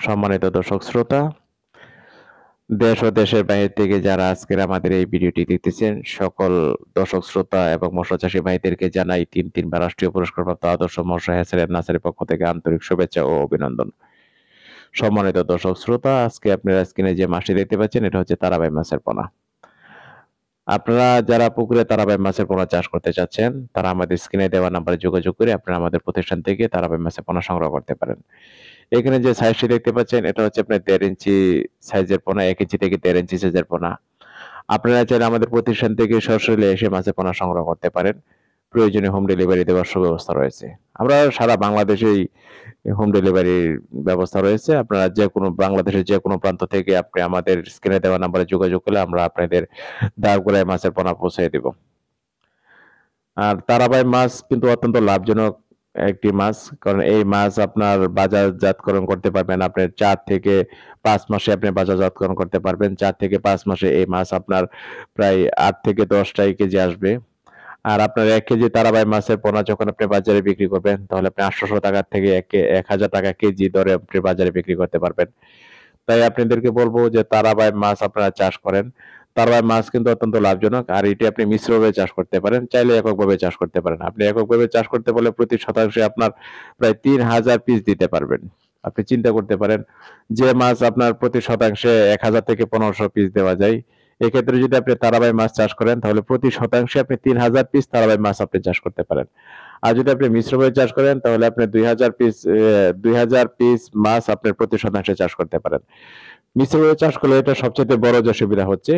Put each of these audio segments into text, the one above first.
সম্মানিত দর্শক শ্রোতা, দেশ ও দেশের বাইরে থেকে যারা আজকের আমাদের এই ভিডিওটি দেখতেছেন, সকল দর্শক শ্রোতা এবং মৎস্য চাষী ভাইদেরকে জানাই তিনবার রাষ্ট্রীয় পুরস্কারপ্রাপ্ত আদর্শ মৎস্য হ্যাচারি নার্সারির পক্ষ থেকে আন্তরিক শুভেচ্ছা ও অভিনন্দন। সম্মানিত দর্শক শ্রোতা, আজকে আপনারা স্ক্রিনে যে মাছটি দেখতে পাচ্ছেন, এটা হচ্ছে তারাবাই মাছের পোনা। আপনারা যারা পুকুরে তারাবাই মাছের পোনা চাষ করতে চাচ্ছেন, তারা আমাদের স্ক্রিনে দেওয়া নাম্বারে যোগাযোগ করে আপনারা আমাদের প্রতিষ্ঠান থেকে তারাবাই মাছের পোনা সংগ্রহ করতে পারেন। এখানে যে সাইজটি দেখতে পাচ্ছেন, এটা হচ্ছে আপনার 1.5 ইঞ্চি সাইজের পোনা, 1 ইঞ্চি থেকে 1.5 ইঞ্চি সাইজের পোনা। আপনারা চাইলে আমাদের প্রতিষ্ঠান থেকে সরাসরি এসে মাছের পোনা সংগ্রহ করতে পারেন। প্রয়োজনীয় হোম ডেলিভারি দেওয়ার সুব্যবস্থা রয়েছে। আমরা সারা বাংলাদেশেই হোম ডেলিভারির ব্যবস্থা রয়েছে। আপনারা বাংলাদেশের যেকোনো প্রান্ত থেকে আপনি আমাদের স্ক্রিনে দেওয়া নাম্বারে যোগাযোগ করলে আমরা আপনাদের দাঁড়গোড়ায় মাছের পোনা পৌঁছে দিব। আর তারাবাই মাছ কিন্তু অত্যন্ত লাভজনক একটি মাছ, কারণ এই মাছ আপনার বাজারজাতকরণ করতে পারবেন। আপনার 4 থেকে 5 মাসে আপনি বাজারজাতকরণ করতে পারবেন। 4 থেকে 5 মাসে এই মাছ আপনার প্রায় 8 থেকে 10 কেজি আসবে। আর আপনার 1 কেজি তারাবাই মাছের পোনা যখন আপনি বাজারে বিক্রি করবেন, তাহলে আপনি 800 টাকা থেকে 1000 টাকা কেজি দরে আপনি বাজারে বিক্রি করতে পারবেন। তাই আপনাদেরকে বলবো যে তারাবাই মাছ আপনারা চাষ করেন। তারাবাই মাছ কিন্তু অত্যন্ত লাভজনক, আর এটি আপনি মিশ্রভাবে চাষ করতে পারেন, চাইলে এককভাবে চাষ করতে পারেন। আপনি এককভাবে চাষ করতে পারলে প্রতি শতাংশে আপনার প্রায় 3000 পিস দিতে পারবেন। আপনি চিন্তা করতে পারেন, যে মাছ আপনার প্রতি শতাংশে 1000 থেকে 1500 পিস দেওয়া যায়। এক্ষেত্রে যদি আপনি তারাবাই মাছ চাষ করেন, তাহলে প্রতি শতাংশে আপনি 3000 পিস তারাবাই মাছ আপনি চাষ করতে পারেন। আর যদি আপনি মিশ্রভাবে চাষ করেন, তাহলে আপনি 2000 পিস মাছ আপনার প্রতি শতাংশে চাষ করতে পারেন। মিশ্রভাবে চাষ করলে এটা সবচাইতে বড় যে সুবিধা হচ্ছে,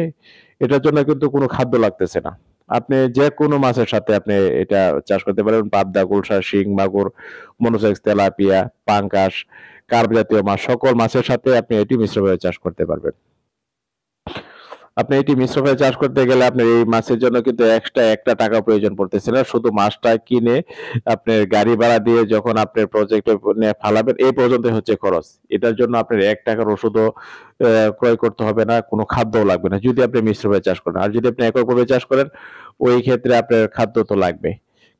এটার জন্য কিন্তু কোনো খাদ্য লাগতেছে না। আপনি যেকোনো মাছের সাথে আপনি এটা চাষ করতে পারেন। পাবদা, গুলশা, শিং, মাগুর, মনোসেক্স, তেলাপিয়া, পাঙ্গাস, কার্প জাতীয় মাছ, সকল মাছের সাথে আপনি এটি মিশ্রভাবে চাষ করতে পারবেন। আপনি এটি মিশ্রভাবে চাষ করতে গেলে আপনার এই মাছের জন্য কিন্তু এক্সট্রা একটা টাকা প্রয়োজন পড়তেছে না। শুধু মাছটা কিনে আপনার গাড়ি ভাড়া দিয়ে যখন আপনার প্রজেক্টে ফালাবেন, এই পর্যন্তই হচ্ছে খরচ। এটার জন্য আপনার ৳1 ওষুধও ক্রয় করতে হবে না, কোনো খাদ্যও লাগবে না, যদি আপনি মিশ্রভাবে চাষ করেন। আর যদি আপনি এককভাবে চাষ করেন, ওই ক্ষেত্রে আপনার খাদ্য তো লাগবে।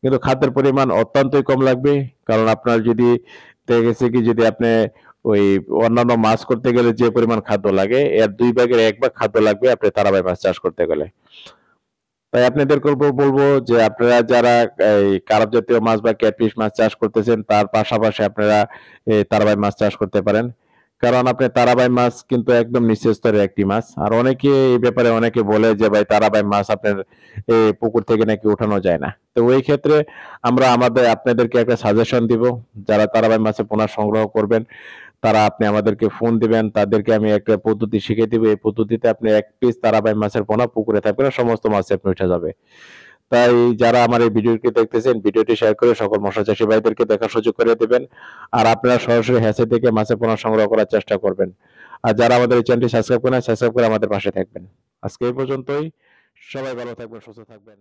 কিন্তু খাদ্যের পরিমাণ অত্যন্তই কম লাগবে। কারণ আপনার যদি দেখা গেছে কি, যদি আপনি ওই অন্যান্য মাছ করতে গেলে যে পরিমাণ খাদ্য লাগে, এর 2 ভাগের 1 ভাগ খাদ্য লাগবে আপনি তারাবাই মাছ চাষ করতে গেলে। তাই আপনাদেরকে বলবো যে আপনারা যারা এই কার্প জাতীয় মাছ বা ক্যাটফিশ মাছ চাষ করতেছেন, তার পাশাপাশি আপনারা এই তারাবাই মাছ চাষ করতে পারেন। কারণ আপনি তারাবাই মাছ কিন্তু একদম নিচু স্তরের একটি মাছ। আর অনেকে এই ব্যাপারে অনেকে বলে যে ভাই তারাবাই মাছ আপনার পুকুর থেকে নাকি উঠানো যায় না। তো ওই ক্ষেত্রে আমরা আপনাদেরকে একটা সাজেশন দিব। যারা তারাবাই মাছের পোনা সংগ্রহ করবেন, আপনি আমাদেরকে ফোন দিবেন। তাদেরকে আমি একটা পদ্ধতি শিখিয়ে দিব। এই পদ্ধতিতে আপনি 1 পিস তারাবাই মাছের পোনা পুকুরে থাকবে না, সমস্ত মাছ আপনি উঠে যাবে। তাই যারা আমার এই ভিডিওটি দেখতেছেন, ভিডিওটি শেয়ার করে সকল মৎস্য চাষী ভাইদেরকে দেখার সুযোগ করে দিবেন। আর আপনারা সরাসরি হ্যাচারি থেকে মাছের পোনা সংগ্রহ করার চেষ্টা করবেন। আর যারা আমাদের এই চ্যানেলটি সাবস্ক্রাইব করেন, সাবস্ক্রাইব করে আমাদের পাশে থাকবেন। আজকে এই পর্যন্তই। সবাই ভালো থাকবেন, সুস্থ থাকবেন।